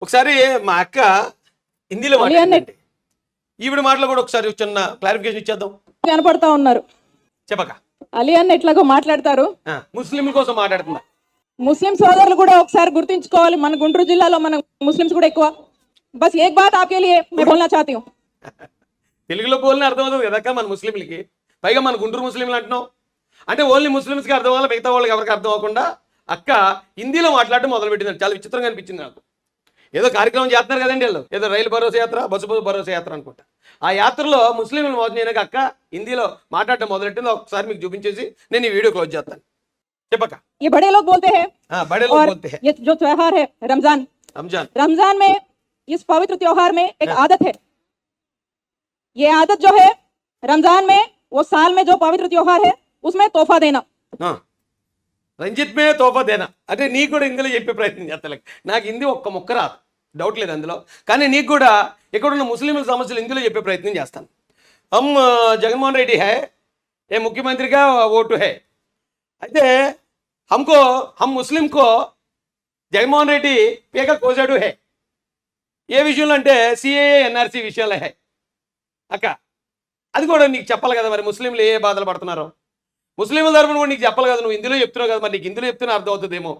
ఒకసారి మా అక్క హిందీలో మాట్లాడిందండి. ఈవిడ మాటలో కూడా ఒకసారి చిన్న క్లారిఫికేషన్ ఇచ్చేద్దాం. కనపడతా ఉన్నారు. చెప్పక అలీ అన్న ఎట్లాగో మాట్లాడతారు. ముస్లింల కోసం మాట్లాడుతున్నా. ముస్లిం సోదరులు కూడా ఒకసారి గుర్తించుకోవాలి. మన గుంటూరు జిల్లాలో మన ముస్లిమ్స్ కూడా ఎక్కువ. బస్ ఏక్ బాత్ ఆప్కే లియే मैं बोलना चाहती हूं. తెలుగులో పోలిన అర్థమవుతుంది కదక్క మన ముస్లింలకి. పైగా మన గుంటూరు ముస్లింలు అంటున్నాం అంటే ఓన్లీ ముస్లిమ్స్కి అర్థం అవ్వాలి, మిగతా వాళ్ళకి ఎవరికి అర్థం అవ్వకుండా అక్క హిందీలో మాట్లాడడం మొదలుపెట్టింది. చాలా విచిత్రంగా అనిపించింది నాకు. ఏదో కార్యక్రమం చేస్తున్నారు కదండి వాళ్ళు, ఏదో రైలు భరోసా యాత్ర, బస్సు భరోసా యాత్ర అనుకుంటా. ఆ యాత్రలో ముస్లింలు మోసం చేయడానికి అక్క హిందీలో మాట్లాడటం మొదలెట్టింది. ఒకసారి మీకు చూపించేసి నేను ఈ వీడియో క్లోజ్ చేస్తాను. చెప్పక ये बड़े लोग बोलते हैं, बड़े लोग बोलते हैं। ये जो त्योहार है रमजान, रमजान में इस पवित्र त्योहार में एक आदत है. ये आदत जो है रमजान में, वो साल में जो पवित्र त्योहार है उसमें तोहफा देना. రంజిత్ మే తోఫా దేనా అంటే నీకు కూడా హిందీలో చెప్పే ప్రయత్నం చేస్తాను. నాకు హిందీ ఒక్క ముక్క రాదు, డౌట్ లేదు అందులో. కానీ నీకు కూడా ఇక్కడున్న ముస్లింల సమస్యలు హిందీలో చెప్పే ప్రయత్నం చేస్తాను. హమ్ జగన్మోహన్ రెడ్డి హై, ఏ ముఖ్యమంత్రిగా ఓటు హై. అయితే హమ్ ముస్లింకో జగన్మోహన్ రెడ్డి పేక కోసాడు హై. ఏ విషయంలో అంటే సిఏఏ ఎన్ఆర్సీ విషయాలే హై. అక్క అది కూడా నీకు చెప్పాలి కదా మరి, ముస్లింలు ఏ బాధలు పడుతున్నారో. ముస్లింల తరపున కూడా నీకు చెప్పాలి కదా, నువ్వు హిందీలో చెప్తున్నావు కదా, మరి నీకు హిందీలో చెప్తున్నా అర్థం అవుతుందేమో.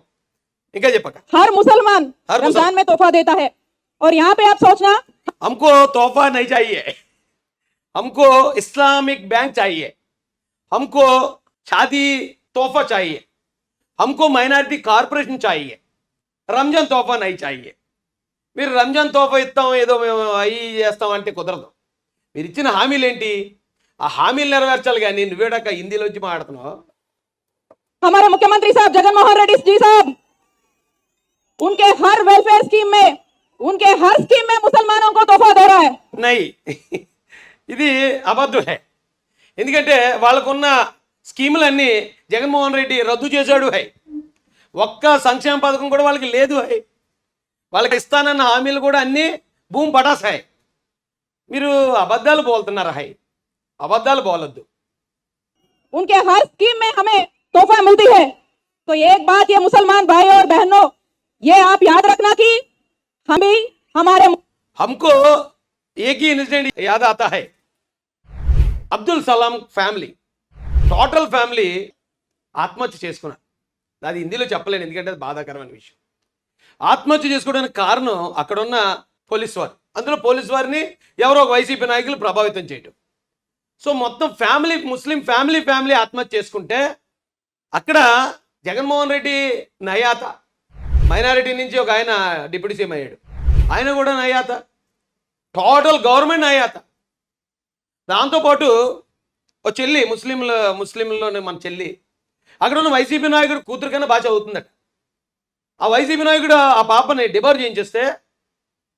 ఇంకా చెప్పక हर मुसलमान रमजान में तोहफा देता है. और यहाँ पे आप सोचना, हमको तोहफा नहीं चाहिए, हमको इस्लामिक बैंक चाहिए, हमको शादी तोहफा चाहिए, हमको माइनॉरिटी కార్పొరేషన్ चाहिए, రంజాన్ తోఫా నై चाहिए. మీరు రంజాన్ తోఫా ఇస్తాం ఏదో మేము అవి చేస్తాం అంటే కుదరదు. మీరు ఇచ్చిన హామీలు ఏంటి, ఆ హామీలు నెరవేర్చాలి. కానీ నువ్వేడక హిందీలో వచ్చి మాట్లాడుతున్నావు. हमारे मुख्यमंत्री साहब जगनमोहन रेड्डी जी साहब, उनके हर वेलफेयर स्कीम में, उनके हर स्कीम में मुसलमानों को तोहफा दे रहा है. నై ఇది అబద్ధం హై. ఎందుకంటే వాళ్ళకున్న స్కీములన్నీ జగన్మోహన్ రెడ్డి రద్దు చేశాడు హై. ఒక్క సంక్షేమ పథకం కూడా వాళ్ళకి లేదు హై. వాళ్ళకి ఇస్తానన్న హామీలు కూడా అన్నీ భూమి పటాస్ హై. మీరు అబద్ధాలు బోల్తున్నారు హై, అబద్ధాలు బోలొద్దు. उनके हर स्कीम में हमें तोहफा मिलती है. तो एक बात ये मुसलमान भाई और बहनों, ये आप याद रखना कि हम भी हमारे हमको एक ही इंसिडेंट याद आता है. Abdul Salam family, total family ఆత్మహత్య చేసుకున్నారు. అది హిందీలో చెప్పలేను ఎందుకంటే అది బాధాకరమైన విషయం. ఆత్మహత్య చేసుకోవడానికి కారణం అక్కడున్న పోలీస్ వారు. అందులో పోలీస్ వారిని ఎవరో ఒక వైసీపీ నాయకులు ప్రభావితం చేయటం. సో మొత్తం ఫ్యామిలీ, ముస్లిం ఫ్యామిలీ ఆత్మహత్య చేసుకుంటే అక్కడ జగన్మోహన్ రెడ్డి నయాత, మైనారిటీ నుంచి ఒక ఆయన డిప్యూటీ సీఎం అయ్యాడు, ఆయన కూడా నయాత, టోటల్ గవర్నమెంట్ నయాత. దాంతోపాటు ఒక చెల్లి, ముస్లింలోనే మన చెల్లి, అక్కడ ఉన్న వైసీపీ నాయకుడు కూతురు కన్నా బాగా చదువుతుందట. ఆ వైసీపీ నాయకుడు ఆ పాపని డిబార్ చేయించేస్తే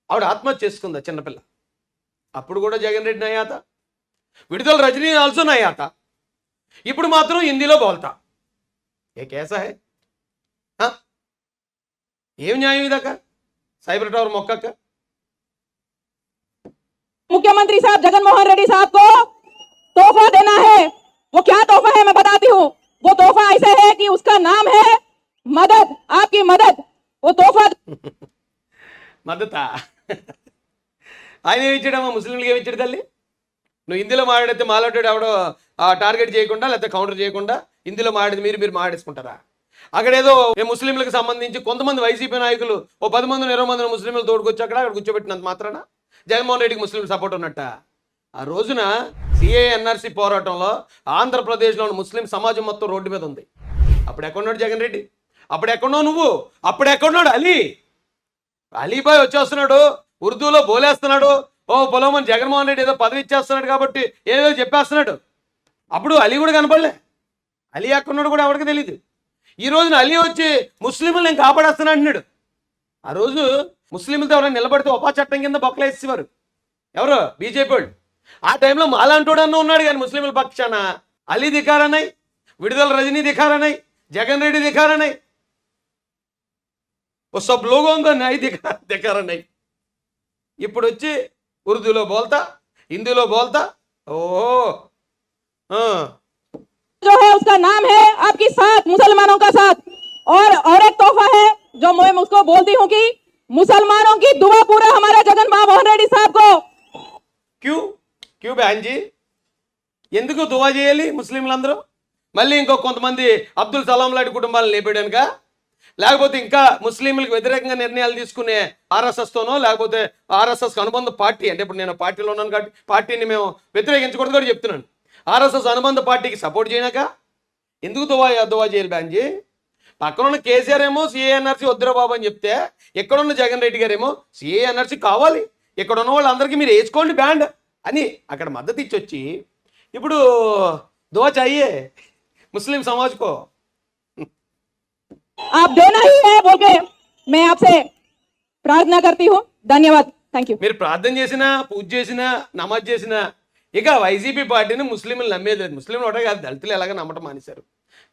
ఆవిడ ఆత్మహత్య చేసుకుందా చిన్నపిల్ల. అప్పుడు కూడా జగన్ రెడ్డి నయాత, విడుదల రజనీ ఆల్సో నయాత. ఇప్పుడు మాత్రం హిందీలో బోల్తా. ఏ కేసా హై? ఏం న్యాయం ఇదాక సైబర్ టవర్ మొక్కక్క. मुख्यमंत्री साहब जगनमोहन रेड्डी साहब को तोहफा देना है. वो क्या तोहफा है मैं बताती हूँ. वो तोहफा ऐसे है कि उसका नाम है मदद, आपकी मदद. वो तोहफा మద్దతా ఆయన ఏమి ఇచ్చాడమ్మా, ముస్లింలకి ఏమి ఇచ్చాడు తల్లి? నువ్వు హిందీలో మాట్లాడితే మాట్లాడాడు ఎవడో టార్గెట్ చేయకుండా లేకపోతే కౌంటర్ చేయకుండా హిందీలో మాట్లాడి మీరు మాట్లాడేసుకుంటారా? అక్కడేదో ముస్లింలకు సంబంధించి కొంతమంది వైసీపీ నాయకులు ఓ 10 మంది 20 మంది ముస్లింలు తోడుకొచ్చి అక్కడ కూర్చోబెట్టినంత మాత్రాన జగన్మోహన్ రెడ్డికి ముస్లిం సపోర్ట్ ఉన్నట్ట. ఆ రోజున సిఏ ఎన్ఆర్సీ పోరాటంలో ఆంధ్రప్రదేశ్లో ముస్లిం సమాజం మొత్తం రోడ్డు మీద ఉంది. అప్పుడు ఎక్కడున్నాడు జగన్ రెడ్డి? అప్పుడు ఎక్కడున్నావు నువ్వు? అప్పుడు ఎక్కడున్నాడు అలీబాయ్ వచ్చేస్తున్నాడు, ఉర్దూలో బోలేస్తున్నాడు. ఓ పొలమని జగన్మోహన్ రెడ్డి ఏదో పదవి ఇచ్చేస్తున్నాడు కాబట్టి ఏదో చెప్పేస్తున్నాడు. అప్పుడు అలీ కూడా కనపడలే. అలీ ఎక్కడున్నాడు కూడా ఎవరికి తెలియదు. ఈ రోజున అలీ వచ్చి ముస్లింలు నేను కాపాడేస్తున్నా అంటున్నాడు. ఆ రోజు ముస్లింలతో ఎవరైనా నిలబడితే ఉపా చట్టం కింద బొక్కలేసేవారు ఎవరు, బీజేపీ వాళ్ళు. ఆ టైంలో మాలాంటోడన్న ఉన్నాడు కానీ ముస్లింల పక్షాన అలీ దిఖారన్నాయి, విడుదల రజనీ దిఖారన్నాయి, జగన్ రెడ్డి దిఖారన్నాయి, ఓ సబ్ లోగోంగా న్యాయ దిఖారన్నాయి. ఇప్పుడు వచ్చి ఉర్దూలో బోల్తా, హిందీలో బోల్తా. जो है उसका नाम है आपकी साथ, मुसलमानों का साथ. और एक तोहफा है जो मैं उसको बोलती हूँ कि मुसलमानों की दुआ पूरा हमारे जगन मोहन रेड्डी साहब को। క్యూ క్యూ బ్యాన్జీ ఎందుకు దువా చేయాలి ముస్లింలందరూ? మళ్ళీ ఇంకో కొంతమంది అబ్దుల్ సలాం లాంటి కుటుంబాలను లేపేయడానిక, లేకపోతే ఇంకా ముస్లింలకు వ్యతిరేకంగా నిర్ణయాలు తీసుకునే ఆర్ఎస్ఎస్తోనో, లేకపోతే ఆర్ఎస్ఎస్ అనుబంధ పార్టీ, అంటే ఇప్పుడు నేను పార్టీలో ఉన్నాను కాబట్టి పార్టీని మేము వ్యతిరేకించకూడదు కూడా చెప్తున్నాను. ఆర్ఎస్ఎస్ అనుబంధ పార్టీకి సపోర్ట్ చేయనాక ఎందుకు దువా చేయాలి బ్యాన్జీ? పక్కనున్న కేసీఆర్ ఏమో సిఏఎన్ఆర్సీ వద్దురా బాబు అని చెప్తే, ఎక్కడున్న జగన్ రెడ్డి గారేమో సిఏఎన్ఆర్సీ కావాలి, ఇక్కడ ఉన్న వాళ్ళందరికీ మీరు వేసుకోండి బ్యాండ్ అని అక్కడ మద్దతు ఇచ్చి వచ్చి ఇప్పుడు దువా చాయే ముస్లిం సమాజ్కో. आप देना ही है बोल के मैं आपसे प्रार्थना करती हूँ। धन्यवाद, थैंक यू। మీరు ప్రార్థన చేసినా, పూజ చేసినా, నమాజ్ చేసినా ఇక వైసీపీ పార్టీని ముస్లింలు నమ్మేది లేదు. ముస్లింలు ఒకటే కాదు, దళితులు ఎలాగ నమ్మటం మానేశారు.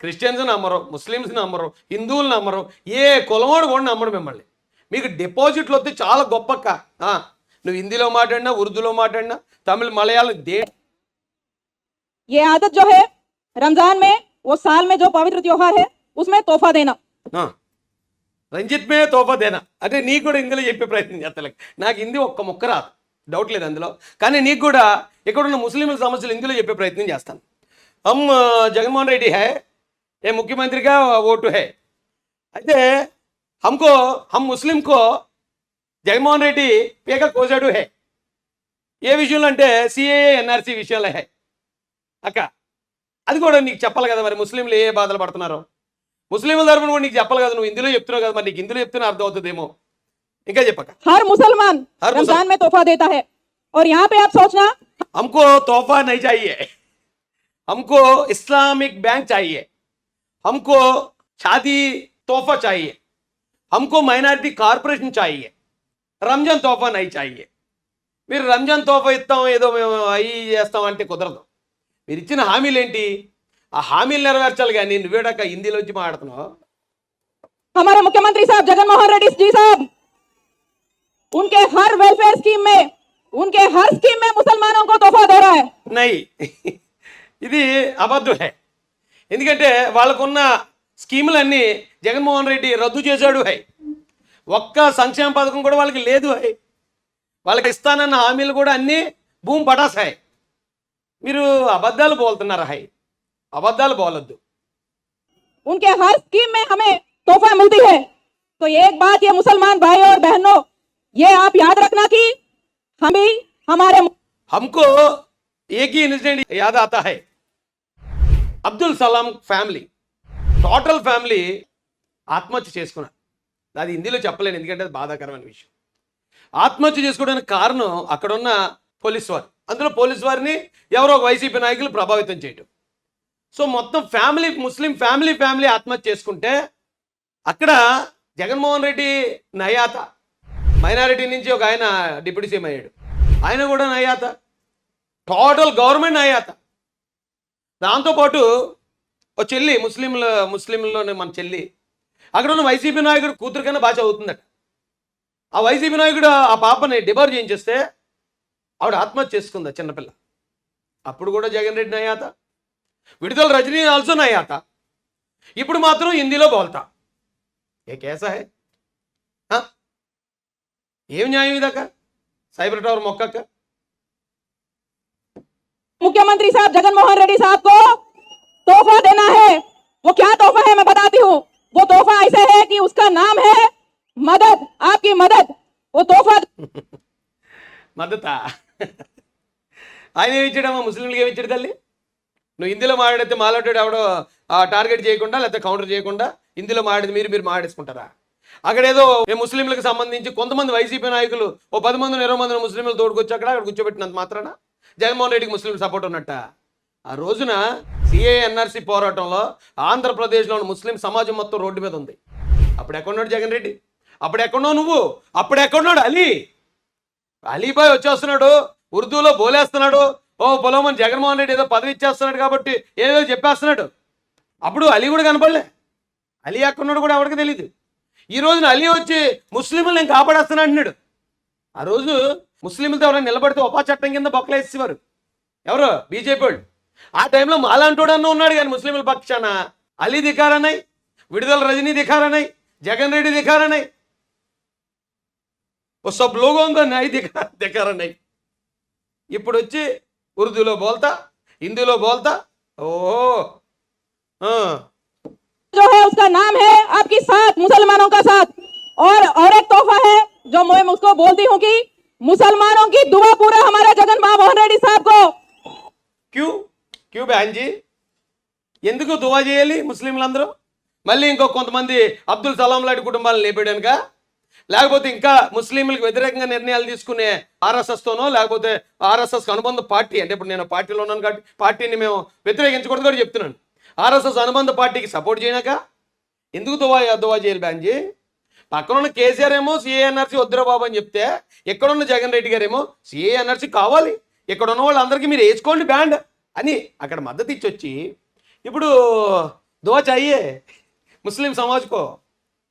క్రిస్టియన్స్ నమ్మరు, ముస్లిమ్స్ నమ్మరు, హిందువులు నమ్మరు, ఏ కులమోడు కూడా నమ్మరు మిమ్మల్ని. మీకు డిపాజిట్లు వస్తే చాలా గొప్పక్క. నువ్వు హిందీలో మాట్లాడినా, ఉర్దూలో మాట్లాడినా, తమిళ, మలయాళం ये आदत जो है रमजान में, वो साल में जो पवित्र त्योहार है उसमें तोहफा देना। రంజిత్ మే తోఫా దేనా అంటే నీకు కూడా హిందీలో చెప్పే ప్రయత్నం చేస్తాను. నాకు హిందీ ఒక్క ముక్క రాదు, డౌట్ లేదు అందులో. కానీ నీకు కూడా ఇక్కడున్న ముస్లింల సమస్యలు హిందీలో చెప్పే ప్రయత్నం చేస్తాను. హమ్ జగన్మోహన్ రెడ్డి హై, ఏ ముఖ్యమంత్రిగా ఓటు హై. అయితే హమ్ ముస్లింకో జగన్మోహన్ రెడ్డి పేక కోసాడు హై. ఏ విషయంలో అంటే సిఏఏ ఎన్ఆర్సీ విషయంలో హై అక్క. అది కూడా నీకు చెప్పాలి కదా మరి, ముస్లింలు ఏ బాధలు పడుతున్నారో ముస్లింల తరపున కూడా నీకు చెప్పాలి కదా. నువ్వు హిందీలో చెప్తున్నావు కదా, మరి నీకు హిందీలో చెప్తున్నా అర్థం అవుతుందేమో. ఇంకా చెప్పక. हर मुसलमान रमजान में तोहफा देता है और यहाँ पे आप सोचना हमको तोहफा नहीं चाहिए, हमको इस्लामिक बैंक चाहिए, हमको शादी तोहफा चाहिए, हमको माइनॉरिटी कॉर्पोरेशन चाहिए, రంజాన్ తోఫా నై चाहिए. మీరు రంజాన్ తోఫా ఇస్తాం ఏదో మేము అవి చేస్తాం అంటే కుదరదు. మీరు ఇచ్చిన హామీలు ఏంటి? ఆ హామీలు నెరవేర్చాలి. కానీ నువ్వేడాక హిందీలో వచ్చి మాట్లాడుతున్నావు. हमारे मुख्यमंत्री साहब जगन मोहन रेड्डी जी साहब, उनके हर वेलफेयर स्कीम में, उनके हर स्कीम में मुसलमानों को तोहफा दे रहा है। నై ఇది అబద్ధమే. ఎందుకంటే వాళ్ళకున్న స్కీములన్నీ జగన్మోహన్ రెడ్డి రద్దు చేశాడు హై. ఒక్క సంక్షేమ పథకం కూడా వాళ్ళకి లేదు హై. వాళ్ళకి ఇస్తానన్న హామీలు కూడా అన్నీ భూమి పటాసాయి. మీరు అబద్ధాలు బోలుతున్నారు హై, అబద్ధాలు బోలొద్దు. उनके हर स्कीम में हमें तोहफा मिलती है। तो एक बात ये मुसलमान भाई और बहनों, ये आप याद रखना कि हम भी हमारे हमको एक ही इंसिडेंट याद आता है. Abdul Salam family, total family ఆత్మహత్య చేసుకున్నారు. అది హిందీలో చెప్పలేను ఎందుకంటే అది బాధాకరమైన విషయం. ఆత్మహత్య చేసుకోవడానికి కారణం అక్కడున్న పోలీస్ వారు. అందులో పోలీస్ వారిని ఎవరో వైసీపీ నాయకులు ప్రభావితం చేయటం. సో మొత్తం ఫ్యామిలీ, ముస్లిం ఫ్యామిలీ ఆత్మహత్య చేసుకుంటే అక్కడ జగన్మోహన్ రెడ్డి నయాత, మైనారిటీ నుంచి ఒక ఆయన డిప్యూటీ సీఎం అయ్యాడు, ఆయన కూడా నయాత, టోటల్ గవర్నమెంట్ నయాత. దాంతోపాటు ఓ చెల్లి, ముస్లింలోనే మన చెల్లి, అక్కడ ఉన్న వైసీపీ నాయకుడు కూతురు కన్నా బాగా చదువుతుందట. ఆ వైసీపీ నాయకుడు ఆ పాపని డిబార్ చేయించేస్తే ఆవిడ ఆత్మహత్య చేసుకుందా చిన్నపిల్ల. అప్పుడు కూడా జగన్ రెడ్డి నయాత, విడుదల రజనీ ఆల్సో నయాత. ఇప్పుడు మాత్రం హిందీలో బోల్తా. ఏ కేసా హై? ఏం న్యాయం ఇదాక సైబర్ టవర్ మొక్కక్క. मुख्यमंत्री साहब जगन मोहन रेड्डी साहब को तोहफा देना है। वो क्या तोहफा है मैं बताती हूँ। वो तोहफा ऐसे है कि उसका नाम है मदद, आपकी मदद। वो तोहफा మద్దతా ఆయన ఏమి ఇచ్చాడమ్మా? ముస్లింలకి ఏమి ఇచ్చాడు తల్లి? నువ్వు హిందీలో మాట్లాడితే మాట్లాడాడు ఎవడో టార్గెట్ చేయకుండా, లేకపోతే కౌంటర్ చేయకుండా హిందీలో మాట్లాడి మీరు మాట్లాడేసుకుంటారా? అక్కడేదో ముస్లింలకు సంబంధించి కొంతమంది వైసీపీ నాయకులు ఓ 10 మంది 20 మంది ముస్లింలు తోడుకొచ్చి అక్కడ కూర్చోబెట్టినంత మాత్రాన జగన్మోహన్ రెడ్డికి ముస్లిం సపోర్ట్ ఉన్నట్ట. ఆ రోజున సిఏఎన్ఆర్సీ పోరాటంలో ఆంధ్రప్రదేశ్లో ఉన్న ముస్లిం సమాజం మొత్తం రోడ్డు మీద ఉంది. అప్పుడు ఎక్కడున్నాడు జగన్ రెడ్డి? అప్పుడు ఎక్కడున్నావు నువ్వు? అప్పుడు ఎక్కడున్నాడు అలీబాయ్ వచ్చేస్తున్నాడు, ఉర్దూలో బోలేస్తున్నాడు. ఓ పొలమని జగన్మోహన్ రెడ్డి ఏదో పదవి ఇచ్చేస్తున్నాడు కాబట్టి ఏదో చెప్పేస్తున్నాడు. అప్పుడు అలీ కూడా కనపడలే. అలీ ఎక్కడున్నాడు కూడా ఎవరికి తెలియదు. ఈ రోజున అలీ వచ్చి ముస్లింలు నేను కాపాడేస్తున్నా అంటున్నాడు. ఆ రోజు ముస్లింలతో ఎవరైనా నిలబడితే ఉపా చట్టం కింద బొక్కలేసేవారు. ఎవరు? బీజేపీ వాళ్ళు. ఆ టైంలో మాలాంటోడన్నా ఉన్నాడు కానీ ముస్లింల పక్షాన అలీ దిఖారనాయి, విడుదల రజనీ దిఖారనాయి, జగన్ రెడ్డి దిఖారనాయి. वो सब लोगों का न्याय दिखा रहा नहीं. ఇప్పుడు వచ్చి ఉర్దూలో బోల్తా, హిందీలో బోల్తా. ఓహో जो है उसका नाम है आपकी साथ मुसलमानों का साथ. और एक तोहफा है जो मैं उसको बोलती हूँ कि मुसलमानों की दुआ पूरा हमारे जगन मोहन रेड्डी साहब को. క్యూ క్యూ బహన్జీ, ఎందుకు దువా చేయాలి ముస్లింలందరూ? మళ్ళీ ఇంకో కొంతమంది అబ్దుల్ సలాం లాంటి కుటుంబాలను లేపేయడానిక, లేకపోతే ఇంకా ముస్లింలకు వ్యతిరేకంగా నిర్ణయాలు తీసుకునే ఆర్ఎస్ఎస్తోనో, లేకపోతే ఆర్ఎస్ఎస్ అనుబంధ పార్టీ, అంటే ఇప్పుడు నేను పార్టీలో ఉన్నాను కాబట్టి పార్టీని మేము వ్యతిరేకించకూడదు కూడా చెప్తున్నాను. ఆర్ఎస్ఎస్ అనుబంధ పార్టీకి సపోర్ట్ చేయనాక ఎందుకు దువా చేయాలి బహన్జీ? పక్కన ఉన్న కేసీఆర్ ఏమో సిఏ ఎన్ఆర్సీ వద్దురా బాబు అని చెప్తే, ఎక్కడున్న జగన్ రెడ్డి గారు ఏమో సిఏ ఎన్ఆర్సీ కావాలి, ఇక్కడ ఉన్న వాళ్ళందరికీ మీరు వేసుకోండి బ్యాండ్ అని అక్కడ మద్దతు ఇచ్చి వచ్చి ఇప్పుడు దువా చాయే ముస్లిం సమాజ్ కో.